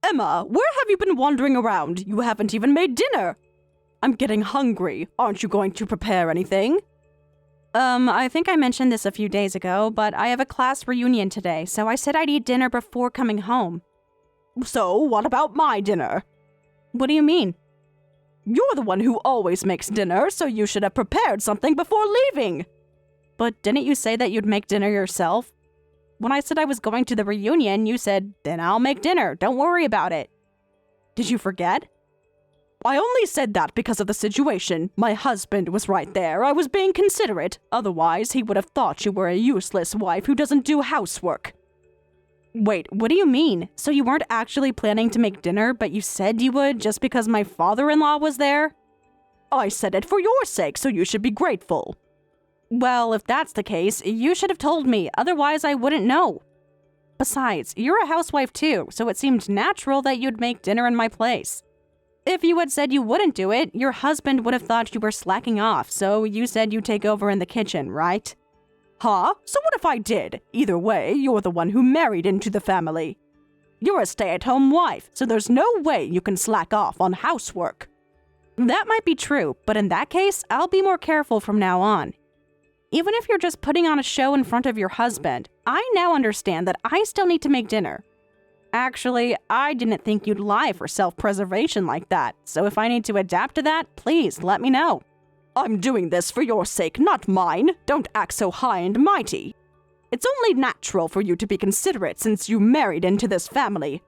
Emma, where have you been wandering around? You haven't even made dinner. I'm getting hungry. Aren't you going to prepare anything? I think I mentioned this a few days ago, but I have a class reunion today, so I said I'd eat dinner before coming home. So, what about my dinner? What do you mean? You're the one who always makes dinner, so you should have prepared something before leaving. But didn't you say that you'd make dinner yourself? When I said I was going to the reunion, you said, then I'll make dinner, don't worry about it. Did you forget? I only said that because of the situation. My husband was right there. I was being considerate. Otherwise, he would have thought you were a useless wife who doesn't do housework. Wait, what do you mean? So you weren't actually planning to make dinner, but you said you would just because my father-in-law was there? I said it for your sake, so you should be grateful. Well, if that's the case, you should have told me, otherwise I wouldn't know. Besides, you're a housewife too, so it seemed natural that you'd make dinner in my place. If you had said you wouldn't do it, your husband would have thought you were slacking off, so you said you'd take over in the kitchen, right? Huh? So what if I did? Either way, you're the one who married into the family. You're a stay-at-home wife, so there's no way you can slack off on housework. That might be true, but in that case, I'll be more careful from now on. Even if you're just putting on a show in front of your husband, I now understand that I still need to make dinner. Actually, I didn't think you'd lie for self-preservation like that, so if I need to adapt to that, please let me know. I'm doing this for your sake, not mine. Don't act so high and mighty. It's only natural for you to be considerate since you married into this family.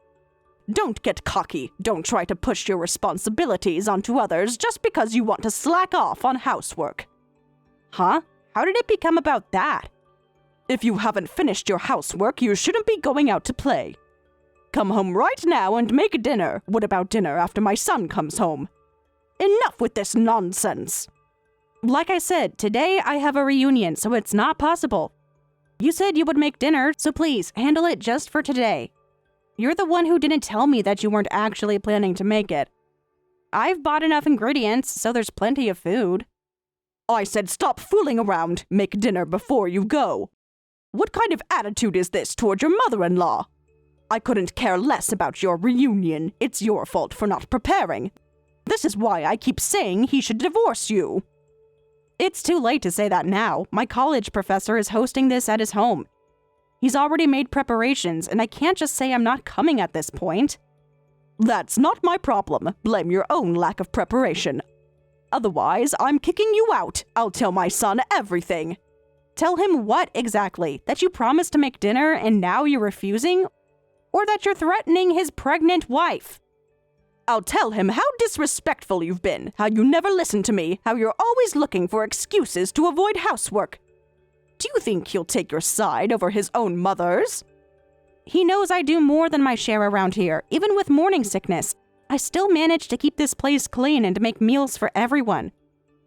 Don't get cocky. Don't try to push your responsibilities onto others just because you want to slack off on housework. Huh? How did it become about that? If you haven't finished your housework, you shouldn't be going out to play. Come home right now and make dinner. What about dinner after my son comes home? Enough with this nonsense. Like I said, today I have a reunion, so it's not possible. You said you would make dinner, so please, handle it just for today. You're the one who didn't tell me that you weren't actually planning to make it. I've bought enough ingredients, so there's plenty of food. I said stop fooling around. Make dinner before you go. What kind of attitude is this toward your mother-in-law? I couldn't care less about your reunion. It's your fault for not preparing. This is why I keep saying he should divorce you. It's too late to say that now. My college professor is hosting this at his home. He's already made preparations, and I can't just say I'm not coming at this point. That's not my problem. Blame your own lack of preparation. Otherwise, I'm kicking you out. I'll tell my son everything. Tell him what exactly? That you promised to make dinner and now you're refusing? Or that you're threatening his pregnant wife? I'll tell him how disrespectful you've been, how you never listen to me, how you're always looking for excuses to avoid housework. Do you think he'll take your side over his own mother's? He knows I do more than my share around here, even with morning sickness. I still manage to keep this place clean and to make meals for everyone.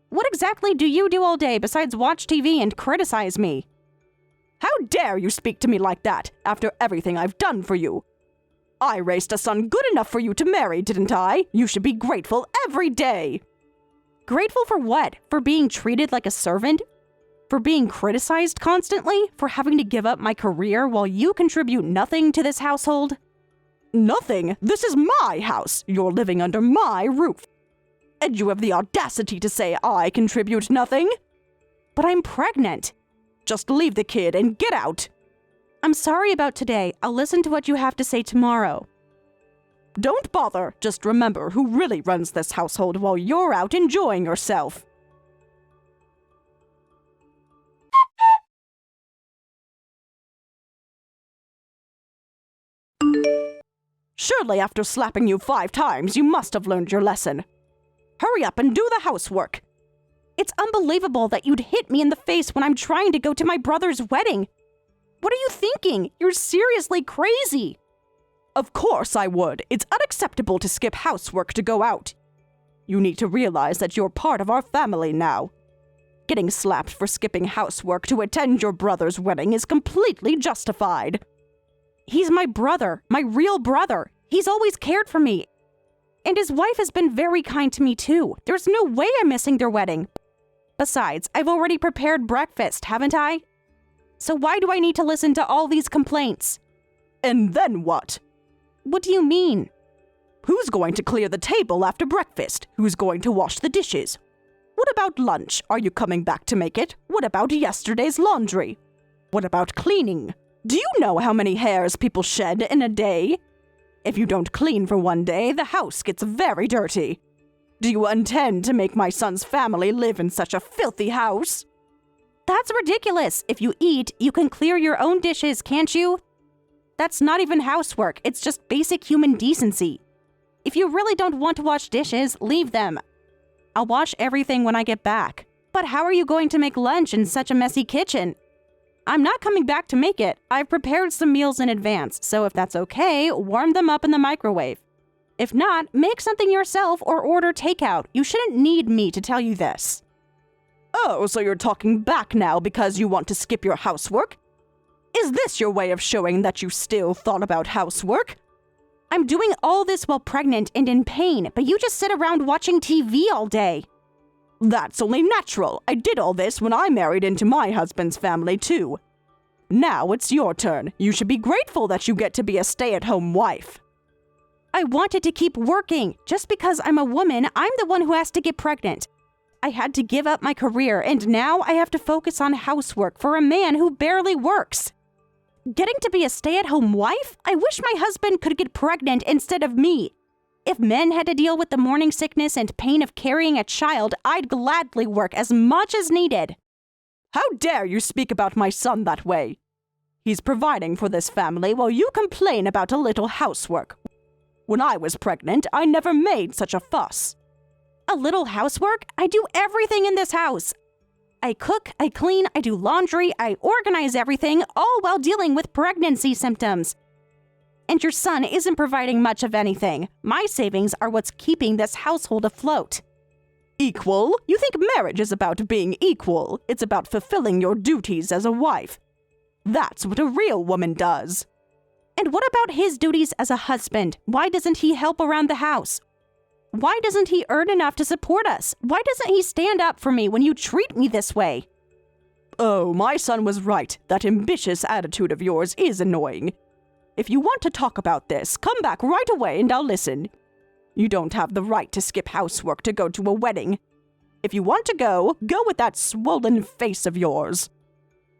What exactly do you do all day besides watch TV and criticize me? How dare you speak to me like that, after everything I've done for you? I raised a son good enough for you to marry, didn't I? You should be grateful every day. Grateful for what? For being treated like a servant? For being criticized constantly? For having to give up my career while you contribute nothing to this household? Nothing? This is my house. You're living under my roof. And you have the audacity to say I contribute nothing? But I'm pregnant. Just leave the kid and get out. I'm sorry about today. I'll listen to what you have to say tomorrow. Don't bother. Just remember who really runs this household while you're out enjoying yourself. Surely after slapping you 5 times, you must have learned your lesson. Hurry up and do the housework. It's unbelievable that you'd hit me in the face when I'm trying to go to my brother's wedding. What are you thinking? You're seriously crazy. Of course I would. It's unacceptable to skip housework to go out. You need to realize that you're part of our family now. Getting slapped for skipping housework to attend your brother's wedding is completely justified. He's my brother, my real brother. He's always cared for me. And his wife has been very kind to me too. There's no way I'm missing their wedding. Besides, I've already prepared breakfast, haven't I? So why do I need to listen to all these complaints? And then what? What do you mean? Who's going to clear the table after breakfast? Who's going to wash the dishes? What about lunch? Are you coming back to make it? What about yesterday's laundry? What about cleaning? Do you know how many hairs people shed in a day? If you don't clean for one day, the house gets very dirty. Do you intend to make my son's family live in such a filthy house? That's ridiculous. If you eat, you can clear your own dishes, can't you? That's not even housework. It's just basic human decency. If you really don't want to wash dishes, leave them. I'll wash everything when I get back. But how are you going to make lunch in such a messy kitchen? I'm not coming back to make it. I've prepared some meals in advance, so if that's okay, warm them up in the microwave. If not, make something yourself or order takeout. You shouldn't need me to tell you this. Oh, so you're talking back now because you want to skip your housework? Is this your way of showing that you still thought about housework? I'm doing all this while pregnant and in pain, but you just sit around watching TV all day. That's only natural. I did all this when I married into my husband's family, too. Now it's your turn. You should be grateful that you get to be a stay-at-home wife. I wanted to keep working. Just because I'm a woman, I'm the one who has to get pregnant. I had to give up my career, and now I have to focus on housework for a man who barely works. Getting to be a stay-at-home wife? I wish my husband could get pregnant instead of me. If men had to deal with the morning sickness and pain of carrying a child, I'd gladly work as much as needed. How dare you speak about my son that way? He's providing for this family while you complain about a little housework. When I was pregnant, I never made such a fuss. A little housework? I do everything in this house. I cook, I clean, I do laundry, I organize everything, all while dealing with pregnancy symptoms. And your son isn't providing much of anything. My savings are what's keeping this household afloat. Equal? You think marriage is about being equal? It's about fulfilling your duties as a wife. That's what a real woman does. And what about his duties as a husband? Why doesn't he help around the house? Why doesn't he earn enough to support us? Why doesn't he stand up for me when you treat me this way? Oh, my son was right. That ambitious attitude of yours is annoying. If you want to talk about this, come back right away and I'll listen. You don't have the right to skip housework to go to a wedding. If you want to go, go with that swollen face of yours.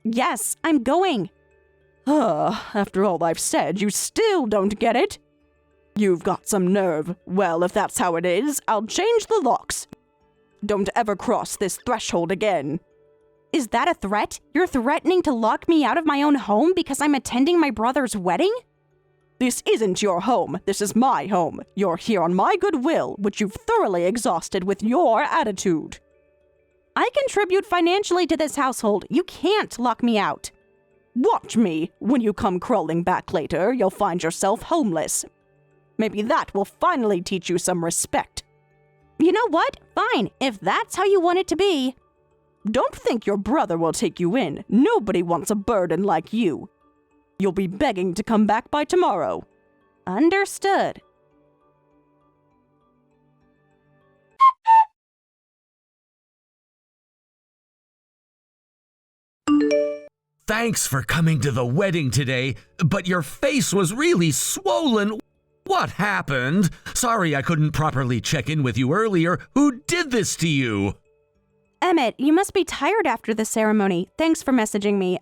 Yes, I'm going. After all I've said, you still don't get it? You've got some nerve. Well, if that's how it is, I'll change the locks. Don't ever cross this threshold again. Is that a threat? You're threatening to lock me out of my own home because I'm attending my brother's wedding? This isn't your home. This is my home. You're here on my goodwill, which you've thoroughly exhausted with your attitude. I contribute financially to this household. You can't lock me out. Watch me. When you come crawling back later, you'll find yourself homeless. Maybe that will finally teach you some respect. You know what? Fine, if that's how you want it to be. Don't think your brother will take you in. Nobody wants a burden like you. You'll be begging to come back by tomorrow. Understood. Thanks for coming to the wedding today, but your face was really swollen. What happened? Sorry I couldn't properly check in with you earlier. Who did this to you? Emmett, you must be tired after the ceremony. Thanks for messaging me.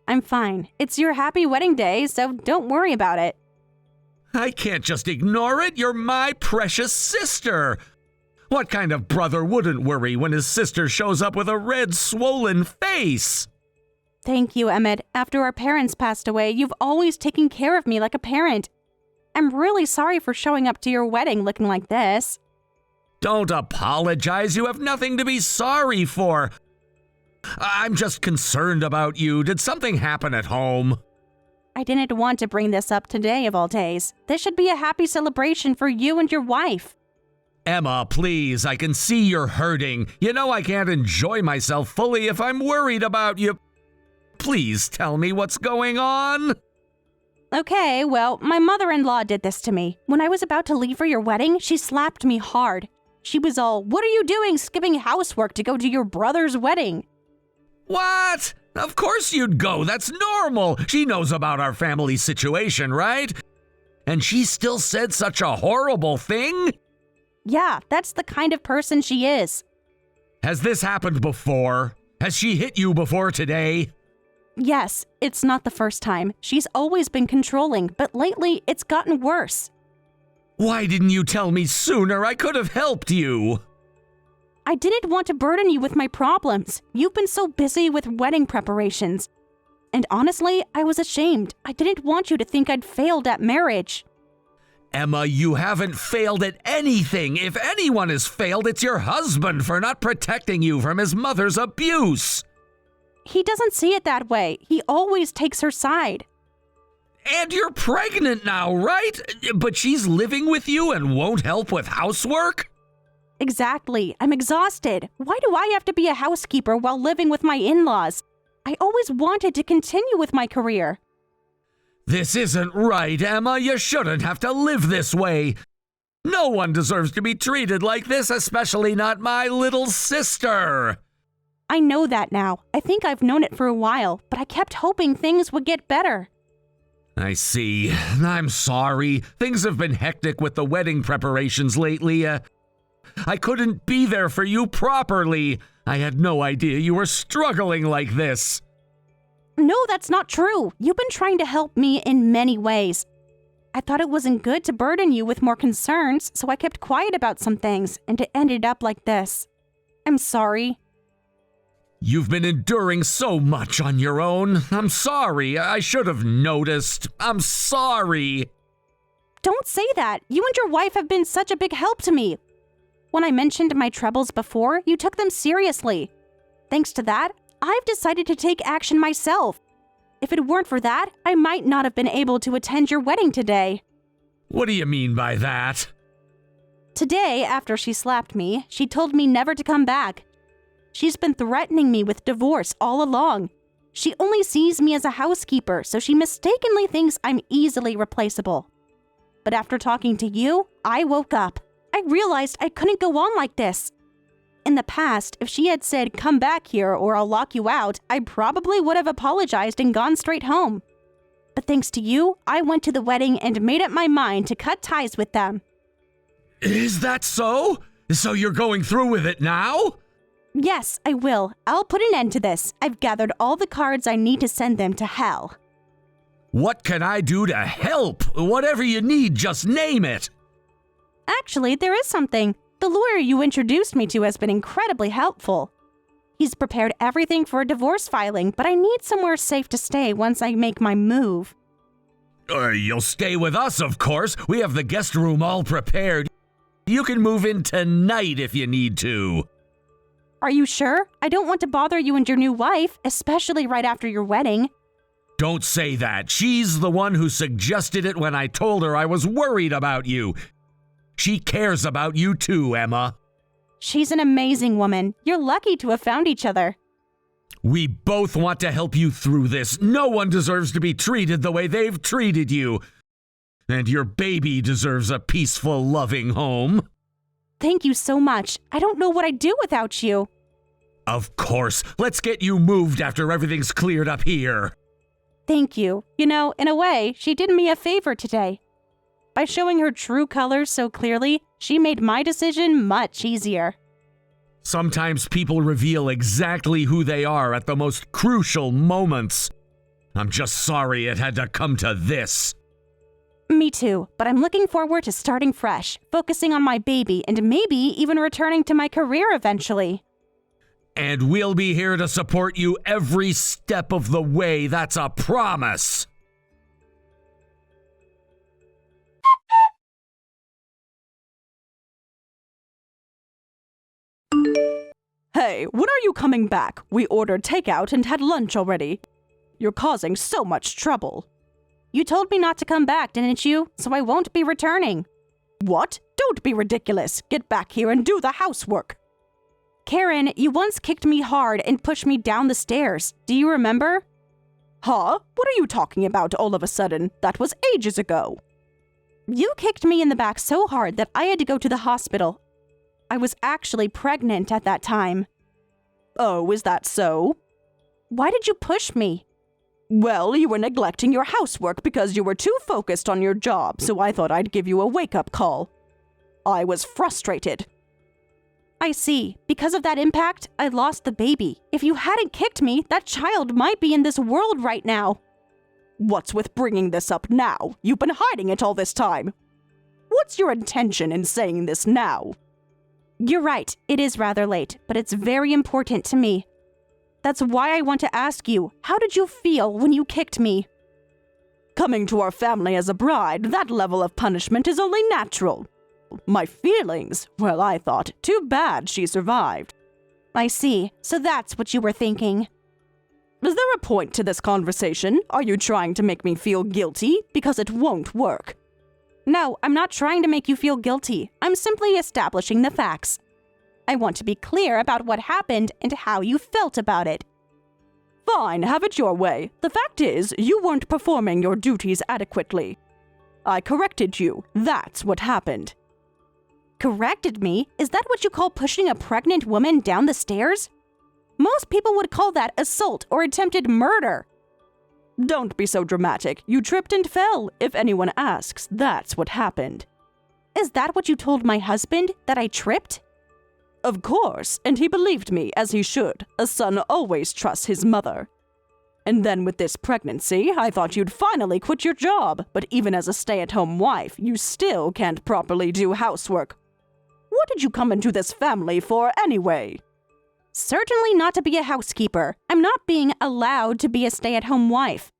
I'm fine. It's your happy wedding day, so don't worry about it. I can't just ignore it. You're my precious sister. What kind of brother wouldn't worry when his sister shows up with a red, swollen face? Thank you, Emmett. After our parents passed away, you've always taken care of me like a parent. I'm really sorry for showing up to your wedding looking like this. Don't apologize. You have nothing to be sorry for. I'm just concerned about you. Did something happen at home? I didn't want to bring this up today of all days. This should be a happy celebration for you and your wife. Emma, please, I can see you're hurting. You know I can't enjoy myself fully if I'm worried about you. Please tell me what's going on. Okay, well, my mother-in-law did this to me. When I was about to leave for your wedding, she slapped me hard. She was all, "What are you doing skipping housework to go to your brother's wedding?" What? Of course you'd go. That's normal. She knows about our family situation, right? And she still said such a horrible thing? Yeah, that's the kind of person she is. Has this happened before? Has she hit you before today? Yes, it's not the first time. She's always been controlling, but lately it's gotten worse. Why didn't you tell me sooner? I could have helped you. I didn't want to burden you with my problems. You've been so busy with wedding preparations. And honestly, I was ashamed. I didn't want you to think I'd failed at marriage. Emma, you haven't failed at anything. If anyone has failed, it's your husband for not protecting you from his mother's abuse. He doesn't see it that way. He always takes her side. And you're pregnant now, right? But she's living with you and won't help with housework? Exactly. I'm exhausted. Why do I have to be a housekeeper while living with my in-laws? I always wanted to continue with my career. This isn't right, Emma. You shouldn't have to live this way. No one deserves to be treated like this, especially not my little sister. I know that now. I think I've known it for a while, but I kept hoping things would get better. I see. I'm sorry. Things have been hectic with the wedding preparations lately. I couldn't be there for you properly. I had no idea you were struggling like this. No, that's not true. You've been trying to help me in many ways. I thought it wasn't good to burden you with more concerns, so I kept quiet about some things, and it ended up like this. I'm sorry. You've been enduring so much on your own. I'm sorry. I should have noticed. I'm sorry. Don't say that. You and your wife have been such a big help to me. When I mentioned my troubles before, you took them seriously. Thanks to that, I've decided to take action myself. If it weren't for that, I might not have been able to attend your wedding today. What do you mean by that? Today, after she slapped me, she told me never to come back. She's been threatening me with divorce all along. She only sees me as a housekeeper, so she mistakenly thinks I'm easily replaceable. But after talking to you, I woke up. I realized I couldn't go on like this. In the past, if she had said, "Come back here or I'll lock you out," I probably would have apologized and gone straight home. But thanks to you, I went to the wedding and made up my mind to cut ties with them. Is that so? So you're going through with it now? Yes, I will. I'll put an end to this. I've gathered all the cards I need to send them to hell. What can I do to help? Whatever you need, just name it. Actually, there is something. The lawyer you introduced me to has been incredibly helpful. He's prepared everything for a divorce filing, but I need somewhere safe to stay once I make my move. You'll stay with us, of course. We have the guest room all prepared. You can move in tonight if you need to. Are you sure? I don't want to bother you and your new wife, especially right after your wedding. Don't say that. She's the one who suggested it when I told her I was worried about you. She cares about you too, Emma. She's an amazing woman. You're lucky to have found each other. We both want to help you through this. No one deserves to be treated the way they've treated you. And your baby deserves a peaceful, loving home. Thank you so much. I don't know what I'd do without you. Of course. Let's get you moved after everything's cleared up here. Thank you. You know, in a way, she did me a favor today. By showing her true colors so clearly, she made my decision much easier. Sometimes people reveal exactly who they are at the most crucial moments. I'm just sorry it had to come to this. Me too, but I'm looking forward to starting fresh, focusing on my baby, and maybe even returning to my career eventually. And we'll be here to support you every step of the way, that's a promise. Hey, when are you coming back? We ordered takeout and had lunch already. You're causing so much trouble. You told me not to come back, didn't you? So I won't be returning. What? Don't be ridiculous. Get back here and do the housework. Karen, you once kicked me hard and pushed me down the stairs. Do you remember? Huh? What are you talking about all of a sudden? That was ages ago. You kicked me in the back so hard that I had to go to the hospital. I was actually pregnant at that time. Oh, is that so? Why did you push me? Well, you were neglecting your housework because you were too focused on your job, so I thought I'd give you a wake-up call. I was frustrated. I see. Because of that impact, I lost the baby. If you hadn't kicked me, that child might be in this world right now. What's with bringing this up now? You've been hiding it all this time. What's your intention in saying this now? You're right, it is rather late, but it's very important to me. That's why I want to ask you, how did you feel when you kicked me? Coming to our family as a bride, that level of punishment is only natural. My feelings, well, I thought, too bad she survived. I see, so that's what you were thinking. Is there a point to this conversation? Are you trying to make me feel guilty? Because it won't work. No, I'm not trying to make you feel guilty. I'm simply establishing the facts. I want to be clear about what happened and how you felt about it. Fine, have it your way. The fact is, you weren't performing your duties adequately. I corrected you. That's what happened. Corrected me? Is that what you call pushing a pregnant woman down the stairs? Most people would call that assault or attempted murder. Don't be so dramatic. You tripped and fell. If anyone asks, that's what happened. Is that what you told my husband, that I tripped? Of course, and he believed me, as he should. A son always trusts his mother. And then with this pregnancy, I thought you'd finally quit your job, but even as a stay-at-home wife, you still can't properly do housework. What did you come into this family for anyway? Certainly not to be a housekeeper. I'm not being allowed to be a stay-at-home wife.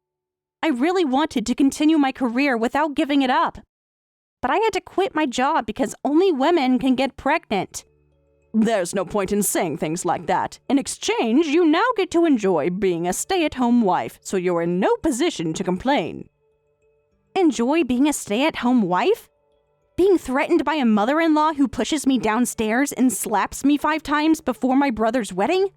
I really wanted to continue my career without giving it up. But I had to quit my job because only women can get pregnant. There's no point in saying things like that. In exchange, you now get to enjoy being a stay-at-home wife, so you're in no position to complain. Enjoy being a stay-at-home wife? Being threatened by a mother-in-law who pushes me downstairs and slaps me 5 times before my brother's wedding?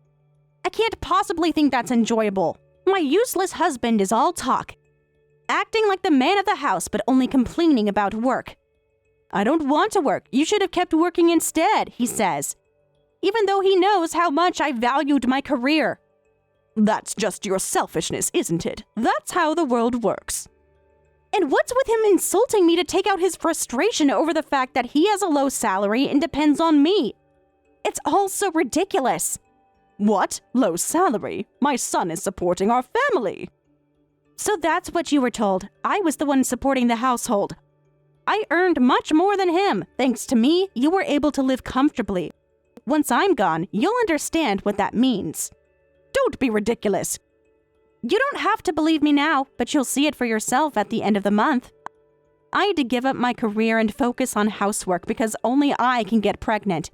I can't possibly think that's enjoyable. My useless husband is all talk, acting like the man of the house but only complaining about work. I don't want to work. You should have kept working instead, he says, even though he knows how much I valued my career. That's just your selfishness, isn't it? That's how the world works. And what's with him insulting me to take out his frustration over the fact that he has a low salary and depends on me? It's all so ridiculous. What? Low salary? My son is supporting our family. So that's what you were told. I was the one supporting the household. I earned much more than him. Thanks to me, you were able to live comfortably. Once I'm gone, you'll understand what that means. Don't be ridiculous. You don't have to believe me now, but you'll see it for yourself at the end of the month. I had to give up my career and focus on housework because only I can get pregnant.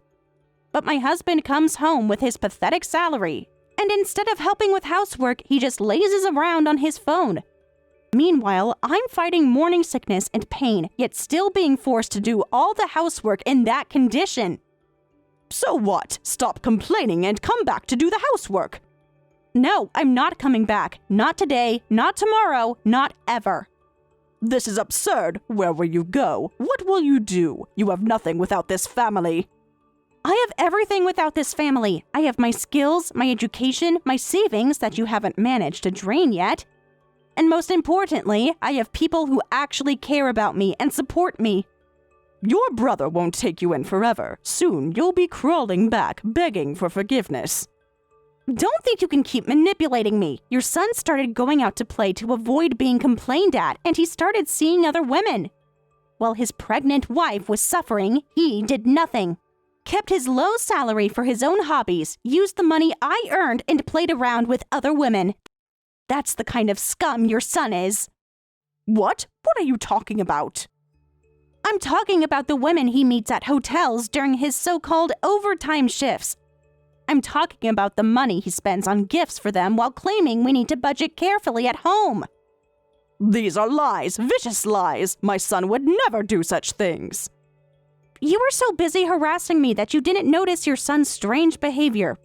But my husband comes home with his pathetic salary, and instead of helping with housework, he just lazes around on his phone. Meanwhile, I'm fighting morning sickness and pain, yet still being forced to do all the housework in that condition. So what? Stop complaining and come back to do the housework. No, I'm not coming back. Not today, not tomorrow, not ever. This is absurd. Where will you go? What will you do? You have nothing without this family. I have everything without this family. I have my skills, my education, my savings that you haven't managed to drain yet. And most importantly, I have people who actually care about me and support me. Your brother won't take you in forever. Soon you'll be crawling back, begging for forgiveness. Don't think you can keep manipulating me. Your son started going out to play to avoid being complained at, and he started seeing other women. While his pregnant wife was suffering, he did nothing. Kept his low salary for his own hobbies, used the money I earned, and played around with other women. That's the kind of scum your son is. What? What are you talking about? I'm talking about the women he meets at hotels during his so-called overtime shifts. I'm talking about the money he spends on gifts for them while claiming we need to budget carefully at home. These are lies, vicious lies. My son would never do such things. You were so busy harassing me that you didn't notice your son's strange behavior.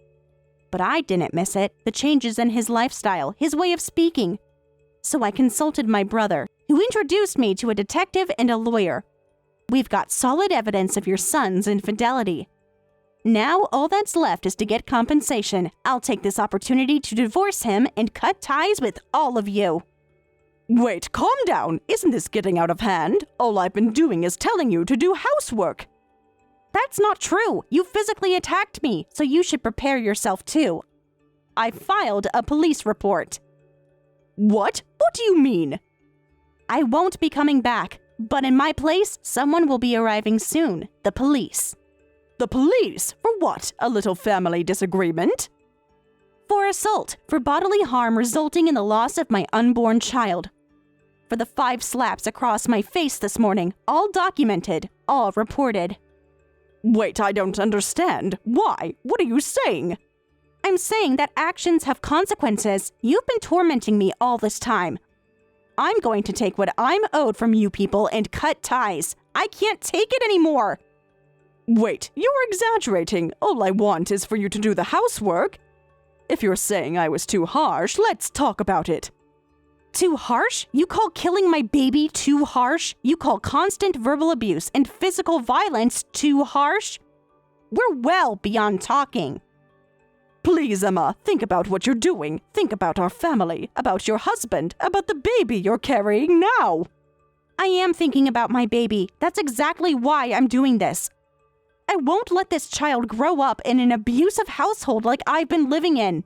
But I didn't miss it, the changes in his lifestyle, his way of speaking. So I consulted my brother, who introduced me to a detective and a lawyer. We've got solid evidence of your son's infidelity. Now all that's left is to get compensation. I'll take this opportunity to divorce him and cut ties with all of you. Wait, calm down. Isn't this getting out of hand? All I've been doing is telling you to do housework. That's not true. You physically attacked me, so you should prepare yourself too. I filed a police report. What? What do you mean? I won't be coming back, but in my place, someone will be arriving soon. The police. The police? For what? A little family disagreement? For assault, for bodily harm resulting in the loss of my unborn child. For the 5 slaps across my face this morning, all documented, all reported. Wait, I don't understand. Why? What are you saying? I'm saying that actions have consequences. You've been tormenting me all this time. I'm going to take what I'm owed from you people and cut ties. I can't take it anymore. Wait, you're exaggerating. All I want is for you to do the housework. If you're saying I was too harsh, let's talk about it. Too harsh? You call killing my baby too harsh? You call constant verbal abuse and physical violence too harsh? We're well beyond talking. Please, Emma, think about what you're doing. Think about our family, about your husband, about the baby you're carrying now. I am thinking about my baby. That's exactly why I'm doing this. I won't let this child grow up in an abusive household like I've been living in.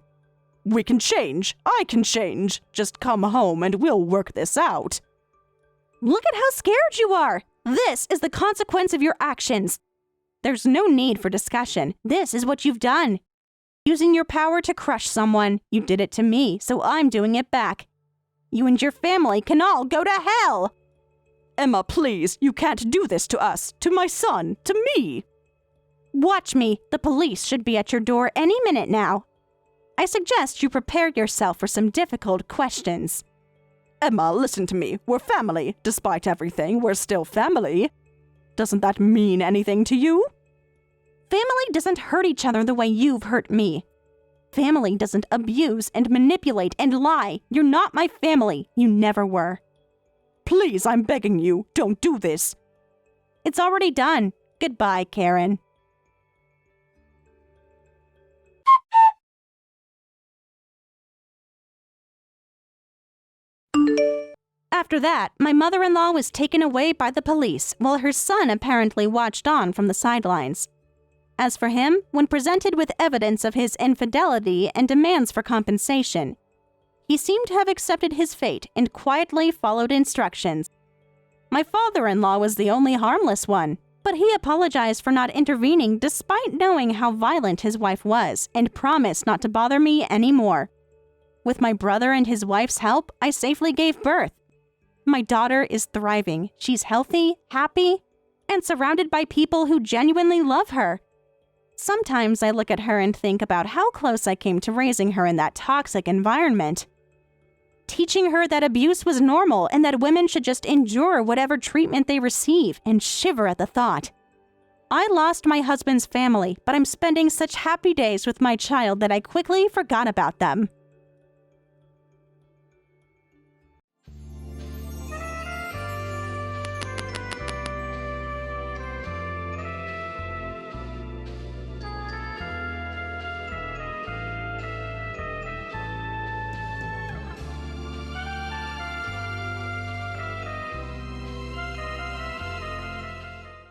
We can change. I can change. Just come home and we'll work this out. Look at how scared you are. This is the consequence of your actions. There's no need for discussion. This is what you've done. Using your power to crush someone. You did it to me, so I'm doing it back. You and your family can all go to hell. Emma, please, you can't do this to us, to my son, to me. Watch me. The police should be at your door any minute now. I suggest you prepare yourself for some difficult questions. Emma, listen to me. We're family. Despite everything, we're still family. Doesn't that mean anything to you? Family doesn't hurt each other the way you've hurt me. Family doesn't abuse and manipulate and lie. You're not my family. You never were. Please, I'm begging you, don't do this. It's already done. Goodbye, Karen. After that, my mother-in-law was taken away by the police while her son apparently watched on from the sidelines. As for him, when presented with evidence of his infidelity and demands for compensation, he seemed to have accepted his fate and quietly followed instructions. My father-in-law was the only harmless one, but he apologized for not intervening despite knowing how violent his wife was and promised not to bother me anymore. With my brother and his wife's help, I safely gave birth. My daughter is thriving. She's healthy, happy, and surrounded by people who genuinely love her. Sometimes I look at her and think about how close I came to raising her in that toxic environment. Teaching her that abuse was normal and that women should just endure whatever treatment they receive and shiver at the thought. I lost my husband's family, but I'm spending such happy days with my child that I quickly forgot about them.